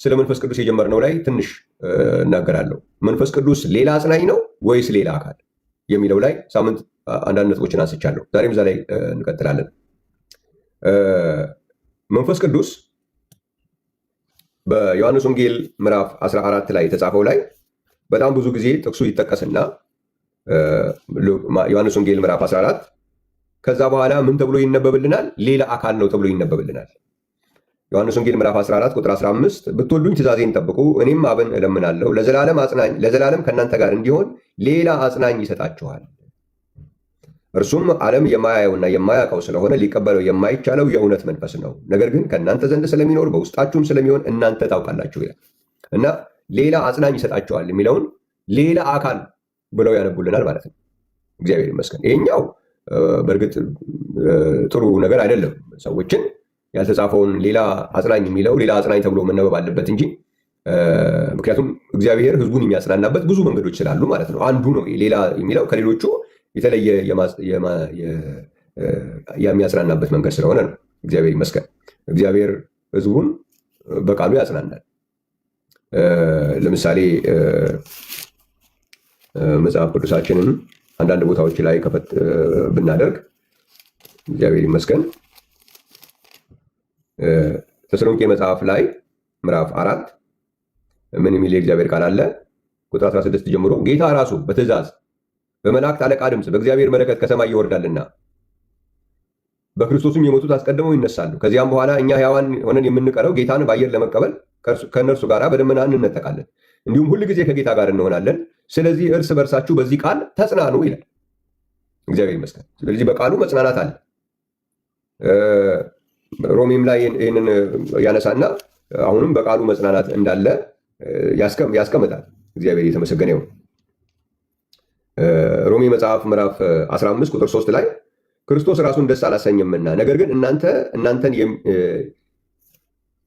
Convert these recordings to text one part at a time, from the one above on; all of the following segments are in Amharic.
ስለ መንፈስ ቅዱስ የጀመርነው ላይ ትንሽ እናገራለሁ። መንፈስ ቅዱስ ሌላ አጽናኝ ነው ወይስ ሌላ አካል የሚለው ላይ ሳምንት አንዳንድ ነጥቦችን አንስቻለሁ። ዛሬም እዛ ላይ እንቀጥላለን። መንፈስ ቅዱስ በዮሐንስ ወንጌል ምዕራፍ 14 ላይ የተጻፈው ላይ በጣም ብዙ ጊዜ ጥቅሱ ይጠቀስና ዮሐንስ ወንጌል ምዕራፍ 14 ከዛ በኋላ ምን ተብሎ ይነበብልናል? ሌላ አካል ነው ተብሎ ይነበብልናል። ዮሐንስ ወንጌል ምዕራፍ 14 ቁጥር 15 ብትወዱኝ ትእዛዜን ጠብቁ፣ እኔም አብን እለምናለሁ ለዘላለም ከእናንተ ጋር እንዲሆን ሌላ አጽናኝ ይሰጣችኋል። እርሱም ዓለም የማያየውና የማያውቀው ስለሆነ ሊቀበለው የማይቻለው የእውነት መንፈስ ነው። ነገር ግን ከእናንተ ዘንድ ስለሚኖር በውስጣችሁም ስለሚሆን እናንተ ታውቃላችሁ ይላል እና ሌላ አጽናኝ ይሰጣችኋል የሚለውን ሌላ አካል ብለው ያነቡልናል ማለት ነው። እግዚአብሔር ይመስገን። ይሄኛው በእርግጥ ጥሩ ነገር አይደለም። ሰዎችን ያልተጻፈውን ሌላ አጽናኝ የሚለው ሌላ አጽናኝ ተብሎ መነበብ አለበት እንጂ ምክንያቱም እግዚአብሔር ሕዝቡን የሚያጽናናበት ብዙ መንገዶች ስላሉ ማለት ነው። አንዱ ነው ሌላ የሚለው ከሌሎቹ የተለየ የሚያጽናናበት መንገድ ስለሆነ ነው። እግዚአብሔር ይመስገን። እግዚአብሔር ሕዝቡን በቃሉ ያጽናናል። ለምሳሌ መጽሐፍ ቅዱሳችንን አንዳንድ ቦታዎች ላይ ከፈት ብናደርግ እግዚአብሔር ይመስገን ተሰሎንቄ መጽሐፍ ላይ ምዕራፍ 4 ምን የሚል የእግዚአብሔር ቃል አለ? ቁጥር 16 ጀምሮ ጌታ ራሱ በትእዛዝ በመላእክት አለቃ ድምፅ በእግዚአብሔር መለከት ከሰማይ ይወርዳልና በክርስቶስም የሞቱት አስቀድመው ይነሳሉ። ከዚያም በኋላ እኛ ሕያዋን ሆነን የምንቀረው ጌታን በአየር ለመቀበል ከእነርሱ ጋር በደመና እንነጠቃለን፣ እንዲሁም ሁል ጊዜ ከጌታ ጋር እንሆናለን። ስለዚህ እርስ በርሳችሁ በዚህ ቃል ተጽናኑ ይላል። እግዚአብሔር ይመስገን። ስለዚህ በቃሉ መጽናናት አለ። ሮሜም ላይ ይህንን ያነሳና አሁንም በቃሉ መጽናናት እንዳለ ያስቀምጣል። እግዚአብሔር የተመሰገነ ይሁን። ሮሜ መጽሐፍ ምዕራፍ 15 ቁጥር 3 ላይ ክርስቶስ ራሱን ደስ አላሰኘምና ነገር ግን እናንተን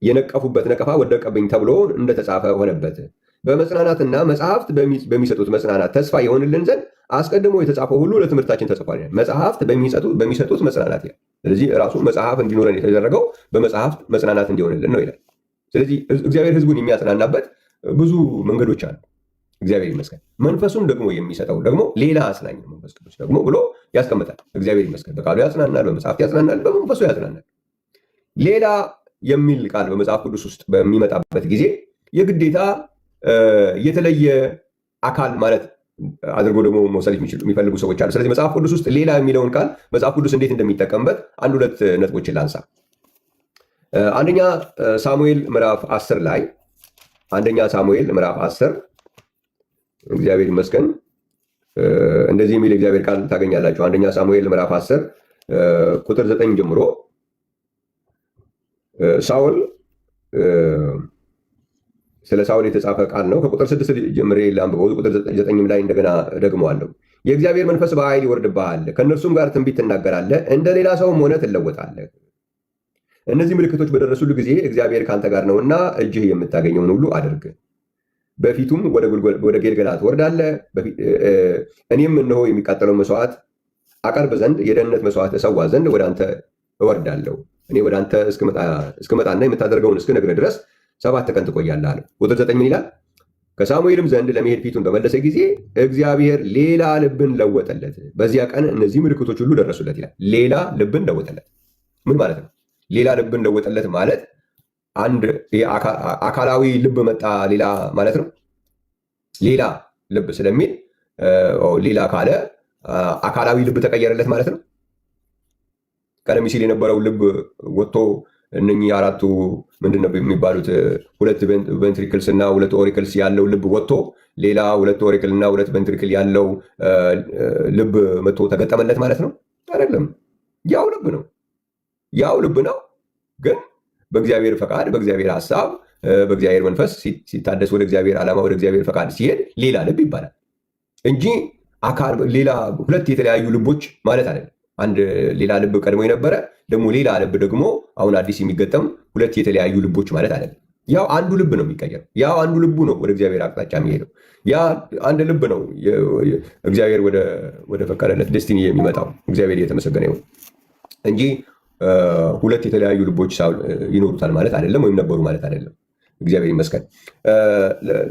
የነቀፉበት ነቀፋ ወደቀብኝ ተብሎ እንደተጻፈ ሆነበት። በመጽናናትና መጽሐፍት በሚሰጡት መጽናናት ተስፋ የሆንልን ዘንድ አስቀድሞ የተጻፈው ሁሉ ለትምህርታችን ተጽፏል። መጽሐፍት በሚሰጡት መጽናናት ይላል። ስለዚህ ራሱ መጽሐፍ እንዲኖረን የተደረገው በመጽሐፍት መጽናናት እንዲሆንልን ነው ይላል። ስለዚህ እግዚአብሔር ሕዝቡን የሚያጽናናበት ብዙ መንገዶች አሉ። እግዚአብሔር ይመስገን። መንፈሱን ደግሞ የሚሰጠው ደግሞ ሌላ አጽናኝ መንፈስ ቅዱስ ደግሞ ብሎ ያስቀምጣል። እግዚአብሔር ይመስገን። በቃሉ ያጽናናል፣ በመጽሐፍት ያጽናናል፣ በመንፈሱ ያጽናናል። ሌላ የሚል ቃል በመጽሐፍ ቅዱስ ውስጥ በሚመጣበት ጊዜ የግዴታ የተለየ አካል ማለት አድርጎ ደግሞ መውሰድ የሚፈልጉ ሰዎች አሉ። ስለዚህ መጽሐፍ ቅዱስ ውስጥ ሌላ የሚለውን ቃል መጽሐፍ ቅዱስ እንዴት እንደሚጠቀምበት አንድ ሁለት ነጥቦችን ላንሳ። አንደኛ ሳሙኤል ምዕራፍ 10 ላይ አንደኛ ሳሙኤል ምዕራፍ 10 እግዚአብሔር ይመስገን እንደዚህ የሚል እግዚአብሔር ቃል ታገኛላችሁ። አንደኛ ሳሙኤል ምዕራፍ 10 ቁጥር 9 ጀምሮ ሳውል ስለ ሳውል የተጻፈ ቃል ነው። ከቁጥር 6 ጀምሬ ላንብበው። ቁጥር 9 ላይ እንደገና ደግመዋለሁ። የእግዚአብሔር መንፈስ በኃይል ይወርድብሃል፣ ከእነርሱም ጋር ትንቢት ትናገራለህ፣ እንደ ሌላ ሰውም ሆነ ትለወጣለህ። እነዚህ ምልክቶች በደረሱልህ ጊዜ እግዚአብሔር ከአንተ ጋር ነውና እጅህ የምታገኘውን ሁሉ አድርግ። በፊቱም ወደ ጌልገላ ትወርዳለህ። እኔም እነሆ የሚቃጠለው መስዋዕት አቀርብ ዘንድ የደህንነት መስዋዕት እሰዋ ዘንድ ወደ አንተ እወርዳለሁ። እኔ ወደ አንተ እስክመጣና የምታደርገውን እስክነግርህ ድረስ 7 ቀን ትቆያለህ አለው። ቁጥር 9 ምን ይላል? ከሳሙኤልም ዘንድ ለመሄድ ፊቱን በመለሰ ጊዜ እግዚአብሔር ሌላ ልብን ለወጠለት። በዚያ ቀን እነዚህ ምልክቶች ሁሉ ደረሱለት ይላል። ሌላ ልብን ለወጠለት ምን ማለት ነው? ሌላ ልብን ለወጠለት ማለት አንድ አካላዊ ልብ መጣ ሌላ ማለት ነው። ሌላ ልብ ስለሚል ሌላ ካለ አካላዊ ልብ ተቀየረለት ማለት ነው። ቀደም ሲል የነበረው ልብ ወጥቶ እነኚህ አራቱ ምንድነው የሚባሉት 2 ቬንትሪክልስ እና 2 ኦሪክልስ ያለው ልብ ወጥቶ ሌላ 2 ኦሪክል እና 2 ቬንትሪክል ያለው ልብ መጥቶ ተገጠመለት ማለት ነው? አይደለም። ያው ልብ ነው ግን በእግዚአብሔር ፈቃድ፣ በእግዚአብሔር ሐሳብ፣ በእግዚአብሔር መንፈስ ሲታደስ ወደ እግዚአብሔር ዓላማ፣ ወደ እግዚአብሔር ፈቃድ ሲሄድ ሌላ ልብ ይባላል እንጂ ሌላ 2 የተለያዩ ልቦች ማለት አይደለም። አንድ ሌላ ልብ ቀድሞ የነበረ ደግሞ ሌላ ልብ ደግሞ አሁን አዲስ የሚገጠም 2 የተለያዩ ልቦች ማለት አይደለም። ያው አንዱ ልብ ነው የሚቀየረው። ያው አንዱ ልቡ ነው ወደ እግዚአብሔር አቅጣጫ የሚሄደው። ያ አንድ ልብ ነው እግዚአብሔር ወደ ፈቀደለት ዴስቲኒ የሚመጣው። እግዚአብሔር እየተመሰገነ ይሁን እንጂ 2 የተለያዩ ልቦች ይኖሩታል ማለት አይደለም፣ ወይም ነበሩ ማለት አይደለም። እግዚአብሔር ይመስገን።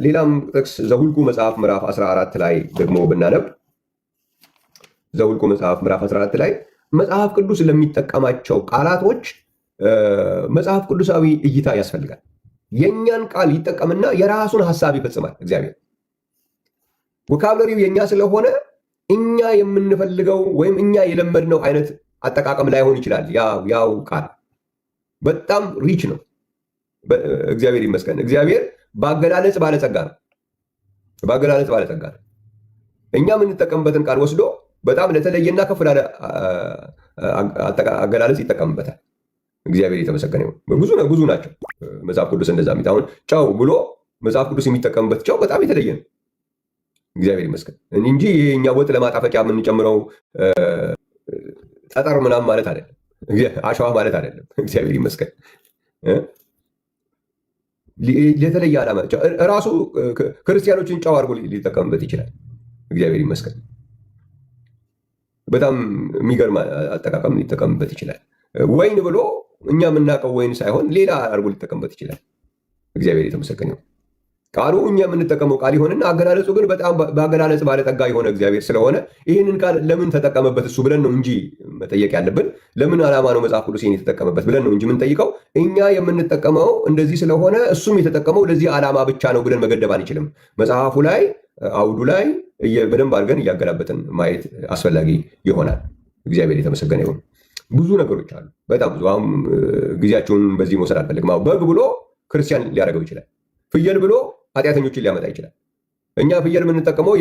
ሌላም ጥቅስ ዘሁልቁ መጽሐፍ ምዕራፍ 14 ላይ ደግሞ ብናነብ ዘሁልቁ መጽሐፍ ምዕራፍ 14 ላይ መጽሐፍ ቅዱስ ለሚጠቀማቸው ቃላቶች መጽሐፍ ቅዱሳዊ እይታ ያስፈልጋል። የእኛን ቃል ይጠቀምና የራሱን ሀሳብ ይፈጽማል። እግዚአብሔር ቮካብለሪው የእኛ ስለሆነ እኛ የምንፈልገው ወይም እኛ የለመድነው አይነት አጠቃቀም ላይሆን ይችላል። ያው ቃል በጣም ሪች ነው። እግዚአብሔር ይመስገን። እግዚአብሔር በአገላለጽ ባለጸጋ ነው። በአገላለጽ ባለጸጋ ነው። እኛ የምንጠቀምበትን ቃል ወስዶ በጣም ለተለየና ከፍ ላለ አገላለጽ ይጠቀምበታል። እግዚአብሔር የተመሰገነ ይሁን። ብዙ ናቸው መጽሐፍ ቅዱስ እንደዛ የሚል አሁን ጨው ብሎ መጽሐፍ ቅዱስ የሚጠቀምበት ጨው በጣም የተለየ ነው። እግዚአብሔር ይመስገን እንጂ እኛ ወጥ ለማጣፈጫ የምንጨምረው ጠጠር ምናምን ማለት አይደለም። አሸዋ ማለት አይደለም። እግዚአብሔር ይመስገን። ለተለየ ዓላማ ራሱ ክርስቲያኖችን ጨው አድርጎ ሊጠቀምበት ይችላል። እግዚአብሔር ይመስገን። በጣም የሚገርም አጠቃቀም ሊጠቀምበት ይችላል። ወይን ብሎ እኛ የምናውቀው ወይን ሳይሆን ሌላ አድርጎ ሊጠቀምበት ይችላል። እግዚአብሔር የተመሰገነ ነው። ቃሉ እኛ የምንጠቀመው ቃል ይሆንና አገላለጹ ግን በጣም በአገላለጽ ባለጠጋ የሆነ እግዚአብሔር ስለሆነ ይህንን ቃል ለምን ተጠቀመበት እሱ ብለን ነው እንጂ መጠየቅ ያለብን። ለምን ዓላማ ነው መጽሐፍ ቅዱስ ይህን የተጠቀመበት ብለን ነው እንጂ የምንጠይቀው። እኛ የምንጠቀመው እንደዚህ ስለሆነ እሱም የተጠቀመው ለዚህ ዓላማ ብቻ ነው ብለን መገደብ አንችልም። መጽሐፉ ላይ አውዱ ላይ በደንብ አድርገን እያገላበጥን ማየት አስፈላጊ ይሆናል። እግዚአብሔር የተመሰገነ ይሁን። ብዙ ነገሮች አሉ፣ በጣም ብዙ። አሁን ጊዜያቸውን በዚህ መውሰድ አልፈልግም። በግ ብሎ ክርስቲያን ሊያደርገው ይችላል። ፍየል ብሎ ኃጢአተኞችን ሊያመጣ ይችላል። እኛ ፍየል የምንጠቀመው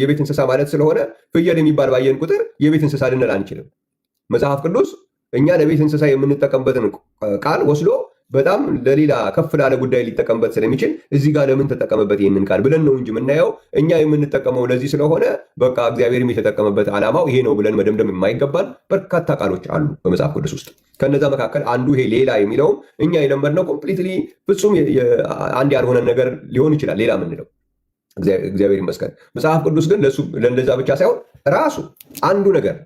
የቤት እንስሳ ማለት ስለሆነ ፍየል የሚባል ባየን ቁጥር የቤት እንስሳ ልንል አንችልም። መጽሐፍ ቅዱስ እኛ ለቤት እንስሳ የምንጠቀምበትን ቃል ወስዶ በጣም ለሌላ ከፍ ላለ ጉዳይ ሊጠቀምበት ስለሚችል እዚህ ጋር ለምን ተጠቀመበት ይህንን ቃል ብለን ነው እንጂ የምናየው። እኛ የምንጠቀመው ለዚህ ስለሆነ በቃ እግዚአብሔርም የተጠቀመበት ዓላማው ይሄ ነው ብለን መደምደም የማይገባን በርካታ ቃሎች አሉ በመጽሐፍ ቅዱስ ውስጥ። ከነዛ መካከል አንዱ ይሄ ሌላ የሚለውም እኛ የለመድነው ኮምፕሊትሊ ፍጹም አንድ ያልሆነ ነገር ሊሆን ይችላል ሌላ የምንለው። እግዚአብሔር ይመስገን። መጽሐፍ ቅዱስ ግን ለእንደዛ ብቻ ሳይሆን ራሱ አንዱ ነገር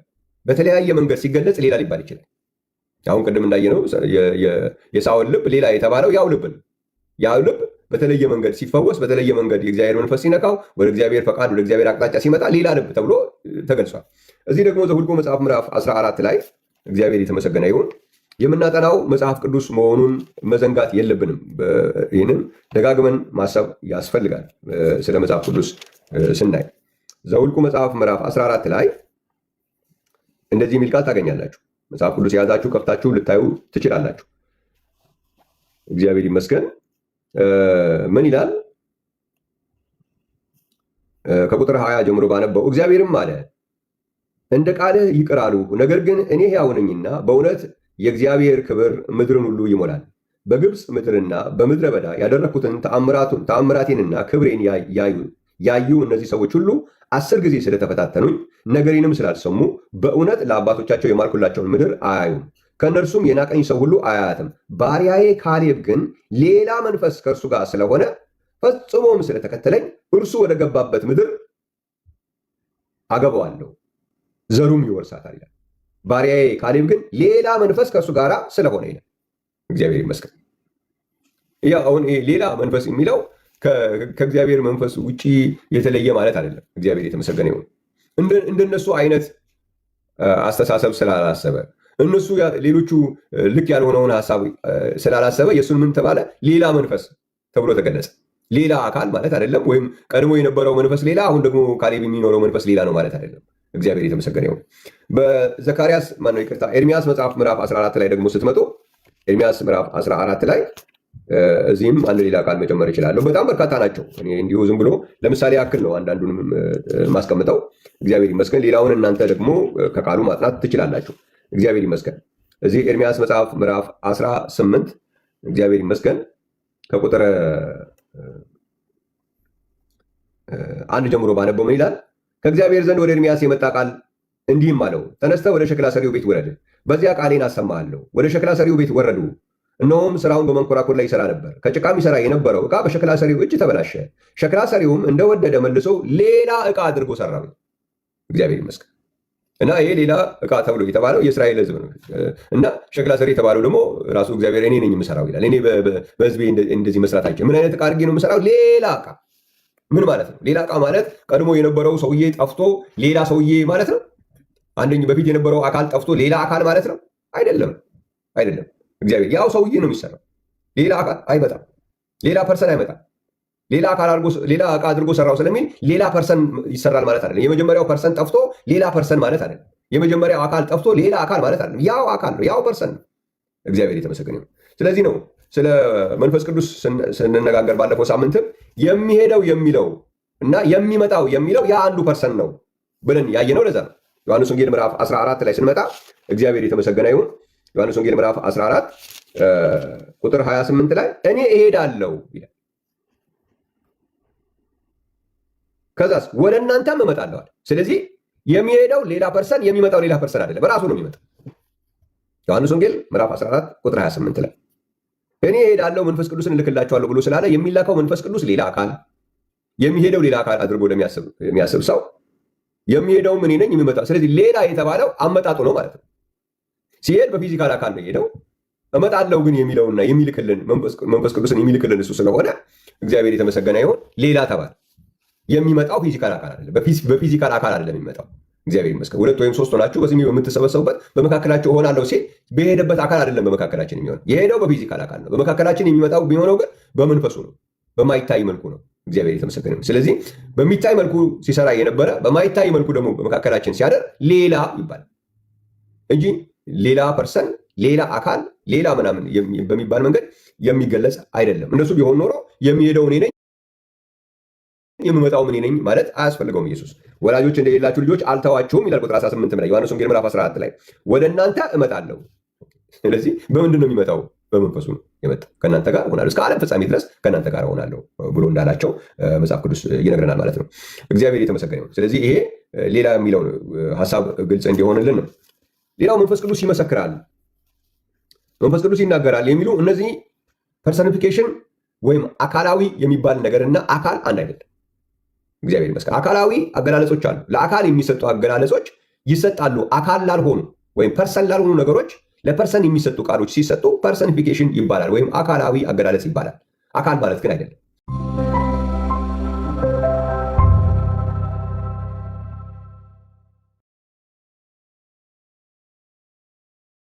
በተለያየ መንገድ ሲገለጽ ሌላ ሊባል ይችላል። አሁን ቅድም እንዳየነው የሳኦል ልብ ሌላ የተባለው ያው ልብ ነው። ያው ልብ በተለየ መንገድ ሲፈወስ፣ በተለየ መንገድ የእግዚአብሔር መንፈስ ሲነካው፣ ወደ እግዚአብሔር ፈቃድ ወደ እግዚአብሔር አቅጣጫ ሲመጣ ሌላ ልብ ተብሎ ተገልጿል። እዚህ ደግሞ ዘኍልቍ መጽሐፍ ምዕራፍ 14 ላይ እግዚአብሔር የተመሰገነ ይሁን የምናጠናው መጽሐፍ ቅዱስ መሆኑን መዘንጋት የለብንም። ይህንን ደጋግመን ማሰብ ያስፈልጋል። ስለ መጽሐፍ ቅዱስ ስናይ ዘኍልቍ መጽሐፍ ምዕራፍ 14 ላይ እንደዚህ የሚል ቃል ታገኛላችሁ። መጽሐፍ ቅዱስ የያዛችሁ ከፍታችሁ ልታዩ ትችላላችሁ። እግዚአብሔር ይመስገን። ምን ይላል? ከቁጥር 20 ጀምሮ ባነበው እግዚአብሔርም አለ እንደ ቃልህ ይቅር አሉ፣ ነገር ግን እኔ ሕያው ነኝና በእውነት የእግዚአብሔር ክብር ምድርን ሁሉ ይሞላል። በግብፅ ምድርና በምድረ በዳ ያደረግኩትን ተአምራቴንና ክብሬን ያዩ እነዚህ ሰዎች ሁሉ 10 ጊዜ ስለተፈታተኑኝ ነገሬንም ስላልሰሙ በእውነት ለአባቶቻቸው የማልኩላቸውን ምድር አያዩም፣ ከእነርሱም የናቀኝ ሰው ሁሉ አያያትም። ባሪያዬ ካሌብ ግን ሌላ መንፈስ ከእርሱ ጋር ስለሆነ ፈጽሞም ስለተከተለኝ እርሱ ወደ ገባበት ምድር አገባዋለሁ፣ ዘሩም ይወርሳታል ይላል። ባሪያዬ ካሌብ ግን ሌላ መንፈስ ከእርሱ ጋር ስለሆነ ይላል። እግዚአብሔር ይመስገን። ያው አሁን ሌላ መንፈስ የሚለው ከእግዚአብሔር መንፈስ ውጭ የተለየ ማለት አይደለም። እግዚአብሔር የተመሰገነ ይሁን። እንደነሱ አይነት አስተሳሰብ ስላላሰበ እነሱ ሌሎቹ ልክ ያልሆነውን ሀሳብ ስላላሰበ የእሱን ምን ተባለ? ሌላ መንፈስ ተብሎ ተገለጸ። ሌላ አካል ማለት አይደለም። ወይም ቀድሞ የነበረው መንፈስ ሌላ፣ አሁን ደግሞ ካሌብ የሚኖረው መንፈስ ሌላ ነው ማለት አይደለም። እግዚአብሔር የተመሰገነ ይሁን። በዘካርያስ ማነው ይቅርታ፣ ኤርሚያስ መጽሐፍ ምዕራፍ 14 ላይ ደግሞ ስትመጡ ኤርሚያስ ምዕራፍ 14 ላይ እዚህም አንድ ሌላ ቃል መጨመር ይችላለሁ። በጣም በርካታ ናቸው። እኔ እንዲሁ ዝም ብሎ ለምሳሌ ያክል ነው አንዳንዱንም ማስቀምጠው። እግዚአብሔር ይመስገን። ሌላውን እናንተ ደግሞ ከቃሉ ማጥናት ትችላላችሁ። እግዚአብሔር ይመስገን። እዚህ ኤርሚያስ መጽሐፍ ምዕራፍ 18 እግዚአብሔር ይመስገን ከቁጥር 1 ጀምሮ ባነበው ምን ይላል? ከእግዚአብሔር ዘንድ ወደ ኤርሚያስ የመጣ ቃል እንዲህም አለው፣ ተነስተህ ወደ ሸክላ ሰሪው ቤት ውረድ፣ በዚያ ቃሌን አሰማሃለሁ። ወደ ሸክላ ሰሪው ቤት ወረዱ። እነሆም ስራውን በመንኮራኩር ላይ ይሰራ ነበር። ከጭቃም ይሰራ የነበረው ዕቃ በሸክላ ሰሪው እጅ ተበላሸ። ሸክላ ሰሪውም እንደወደደ መልሶ ሌላ ዕቃ አድርጎ ሰራው። እግዚአብሔር ይመስገን። እና ይሄ ሌላ ዕቃ ተብሎ የተባለው የእስራኤል ሕዝብ ነው። እና ሸክላ ሰሪ የተባለው ደግሞ ራሱ እግዚአብሔር እኔ ነኝ የምሰራው ይላል። እኔ በሕዝቤ እንደዚህ መስራት አይችልም። ምን አይነት ዕቃ አድርጌ ነው የምሰራው? ሌላ ዕቃ። ምን ማለት ነው? ሌላ ዕቃ ማለት ቀድሞ የነበረው ሰውዬ ጠፍቶ ሌላ ሰውዬ ማለት ነው። በፊት የነበረው አካል ጠፍቶ ሌላ አካል ማለት ነው? አይደለም። እግዚአብሔር ያው ሰውዬ ነው የሚሰራው። ሌላ አካል አይመጣም። ሌላ ፐርሰን አይመጣም። ሌላ ዕቃ አድርጎ ሰራው ስለሚል ሌላ ፐርሰን ይሰራል ማለት አይደለም። የመጀመሪያው ፐርሰን ጠፍቶ ሌላ ፐርሰን ማለት አይደለም። የመጀመሪያው አካል ጠፍቶ ሌላ አካል ማለት አይደለም። ያው አካል ነው፣ ያው ፐርሰን ነው። እግዚአብሔር የተመሰገነ ይሁን። ስለዚህ ነው ስለ መንፈስ ቅዱስ ስንነጋገር ባለፈው ሳምንትም የሚሄደው የሚለው እና የሚመጣው የሚለው ያ አንዱ ፐርሰን ነው ብለን ያየነው ለዛ ነው። ዮሐንስ ወንጌል ምዕራፍ 14 ላይ ስንመጣ እግዚአብሔር የተመሰገነ ይሁን። ዮሐንስ ወንጌል ምዕራፍ 14 ቁጥር 28 ላይ እኔ እሄዳለሁ ይላል። ከዛስ ወደ እናንተም እመጣለሁ። ስለዚህ የሚሄደው ሌላ ፐርሰን የሚመጣው ሌላ ፐርሰን አይደለም፣ በራሱ ነው የሚመጣው። ዮሐንስ ወንጌል ምዕራፍ 14 ቁጥር 28 ላይ እኔ እሄዳለሁ መንፈስ ቅዱስን እልክላችኋለሁ ብሎ ስላለ የሚላከው መንፈስ ቅዱስ ሌላ አካል፣ የሚሄደው ሌላ አካል አድርጎ ለሚያስብ ሰው የሚሄደውም እኔ ነኝ የሚመጣው። ስለዚህ ሌላ የተባለው አመጣጡ ነው ማለት ነው። ሲሄድ በፊዚካል አካል ነው የሄደው። እመጣለሁ ግን የሚለውና የሚልክልን መንፈስ ቅዱስን የሚልክልን እሱ ስለሆነ እግዚአብሔር የተመሰገነ ይሁን። ሌላ ተባለ። የሚመጣው ፊዚካል አካል አይደለም፣ በፊዚካል አካል አይደለም የሚመጣው። እግዚአብሔር ይመስገን። 2 ወይም 3 ሆናችሁ በስሜ የምትሰበሰቡበት በመካከላቸው እሆናለሁ ሲል በሄደበት አካል አይደለም በመካከላችን የሚሆነው። የሄደው በፊዚካል አካል ነው። በመካከላችን የሚመጣው የሚሆነው ግን በመንፈሱ ነው፣ በማይታይ መልኩ ነው። እግዚአብሔር የተመሰገነ ይሁን። ስለዚህ በሚታይ መልኩ ሲሰራ የነበረ በማይታይ መልኩ ደግሞ በመካከላችን ሲያደር ሌላ ይባላል እንጂ ሌላ ፐርሰን፣ ሌላ አካል፣ ሌላ ምናምን በሚባል መንገድ የሚገለጽ አይደለም። እነሱ ቢሆን ኖሮ የሚሄደው እኔ ነኝ የምመጣው እኔ ነኝ ማለት አያስፈልገውም። ኢየሱስ ወላጆች እንደሌላችሁ ልጆች አልተዋችሁም ይላል ቁጥር 18 ላይ ዮሐንስ ወንጌል ምዕራፍ 14 ላይ ወደ እናንተ እመጣለሁ። ስለዚህ በምንድን ነው የሚመጣው? በመንፈሱ ነው የመጣው። ከእናንተ ጋር እሆናለሁ፣ እስከ ዓለም ፍጻሜ ድረስ ከእናንተ ጋር እሆናለሁ ብሎ እንዳላቸው መጽሐፍ ቅዱስ ይነግረናል ማለት ነው። እግዚአብሔር የተመሰገነ ይሁን። ስለዚህ ይሄ ሌላ የሚለው ሀሳብ ግልጽ እንዲሆንልን ነው። ሌላው መንፈስ ቅዱስ ይመሰክራል፣ መንፈስ ቅዱስ ይናገራል የሚሉ እነዚህ ፐርሰኒፊኬሽን ወይም አካላዊ የሚባል ነገርና አካል አንድ አይደለም። እግዚአብሔር ይመስገን። አካላዊ አገላለጾች አሉ። ለአካል የሚሰጡ አገላለጾች ይሰጣሉ። አካል ላልሆኑ ወይም ፐርሰን ላልሆኑ ነገሮች ለፐርሰን የሚሰጡ ቃሎች ሲሰጡ ፐርሰኒፊኬሽን ይባላል ወይም አካላዊ አገላለጽ ይባላል። አካል ማለት ግን አይደለም።